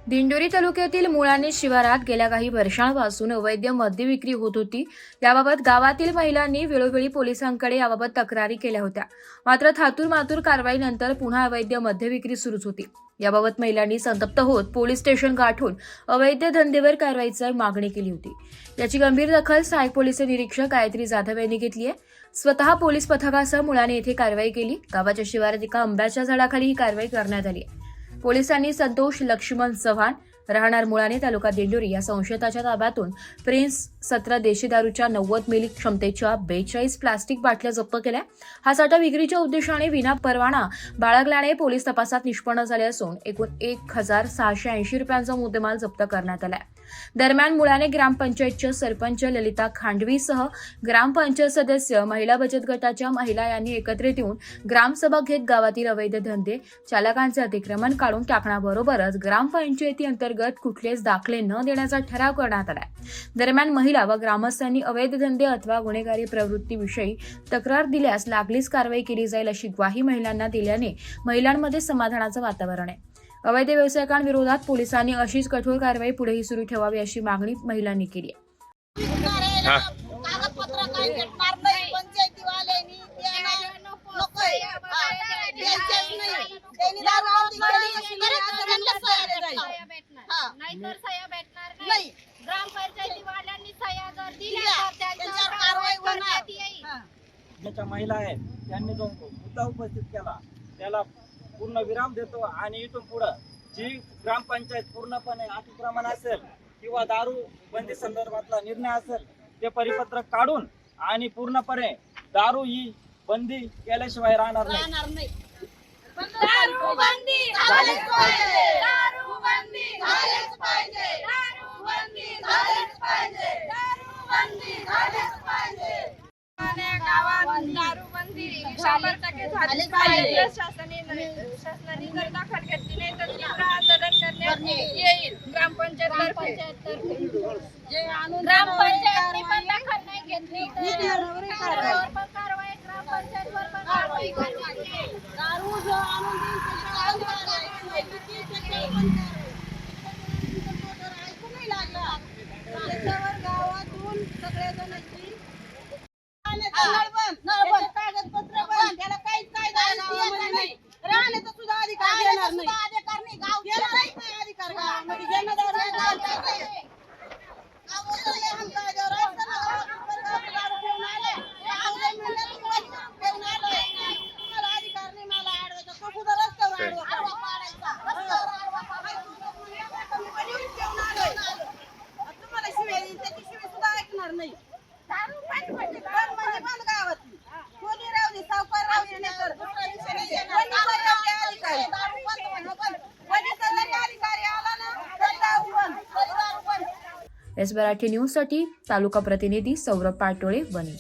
दिंडोरी तालुक्यातील मुळाणे शिवारात गेल्या काही वर्षांपासून अवैध मद्य विक्री होत होती। याबाबत गावातील महिलांनी वेळोवेळी पोलिसांकडे याबाबत तक्रारी केल्या होत्या। मात्र थातूर-मातूर कारवाईनंतर पुन्हा अवैध मद्य विक्री सुरूच होती। याबाबत महिलांनी संतप्त होत पोलीस स्टेशन गाठून अवैध धंदेवर कारवाईची मागणी केली होती। याची गंभीर दखल सहाय्यक पोलीस निरीक्षक गायत्री जाधव यांनी घेतली आहे। स्वतः पोलीस पथकासह मुळाणे येथे कारवाई केली। गावाच्या शिवारात एका आंब्याच्या झाडाखाली ही कारवाई करण्यात आली। पोलिसांनी संतोष लक्ष्मण चव्हाण राहणार मुळाणे तालुका दिंडोरी या संशयिताच्या ताब्यातून प्रिन्स 17 देशी दारूच्या 90 मिली क्षमतेच्या 42 प्लास्टिक बाटल्या जप्त केल्या। हा साठा विक्रीच्या उद्देशाने विना परवाना बाळगल्याने पोलीस तपासात निष्पन्न झाले असून एकूण 1680 रुपयांचा मुद्देमाल जप्त करण्यात आला। दरम्यान मुळाणे ग्रामपंचायतच्या सरपंच ललिता खांडवीसह ग्रामपंचायत सदस्य, महिला बचत गटाच्या महिला यांनी एकत्रित येऊन ग्रामसभा घेत गावातील अवैध धंदे चालकांचे अतिक्रमण काढून टाकण्याबरोबरच ग्रामपंचायती अंतर्गत कुठलेच दाखले न देण्याचा ठराव करण्यात आला। दरम्यान महिला व ग्रामस्थांनी अवैध धंदे अथवा गुन्हेगारी प्रवृत्तीविषयी तक्रार दिल्यास लागलीच कारवाई केली जाईल अशी ग्वाही महिलांना दिल्याने महिलांमध्ये समाधानाचं वातावरण आहे। अवैध व्यावसायिकांविरोधात पोलिसांनी अशीच कठोर कारवाई पुढेही सुरू ठेवावी अशी मागणी महिलांनी केली आहे। ज्याच्या महिला आहेत त्यांनी जो मुद्दा उपस्थित केला त्याला पूर्ण विराम देतो आणि इथून पुढे जी ग्रामपंचायत पूर्णपणे अतिक्रमण असेल किंवा दारू बंदी संदर्भातला निर्णय असेल ते परिपत्रक काढून आणि पूर्णपणे दारू ही बंदी केल्याशिवाय राहणार नाही। दारू बंदी झालीच पाहिजे, दारू बंदी झालीच पाहिजे, दारू बंदी झालीच पाहिजे, दारू बंदी झालीच पाहिजे। गावात दारू बंदी 100% झालीच पाहिजे। शासनाने जर दखल घेतली नाही तर तीव्र आंदोलन करण्यात येईल। ग्रामपंचायततर्फे ग्रामपंचायतने पण दखल नाही घेतली तर कारवाई ग्रामपंचायतवर पण कारवाई करण्यात येईल। दारू जो आणून ऐकू नाही लागला त्याच्यावर गावातून सगळेजणांची कागदपत्र बंद, त्याला काहीच कायदा नाही, राहण्याचा सुद्धा अधिकार देणार नाही, अधिकार गावामध्ये तुम्हाला शिवाय त्याची शिवाय सुद्धा ऐकणार नाही। दारू बंद म्हणजे बंद गावातली कोणी राहू दे, सावकार राहू दे, तर दुसरा विषय नाही। अधिकारी आला ना तर दारू बंद। एस मराठी न्यूज साठी तालुका प्रतिनिधी सौरभ पाटोळे, वणी।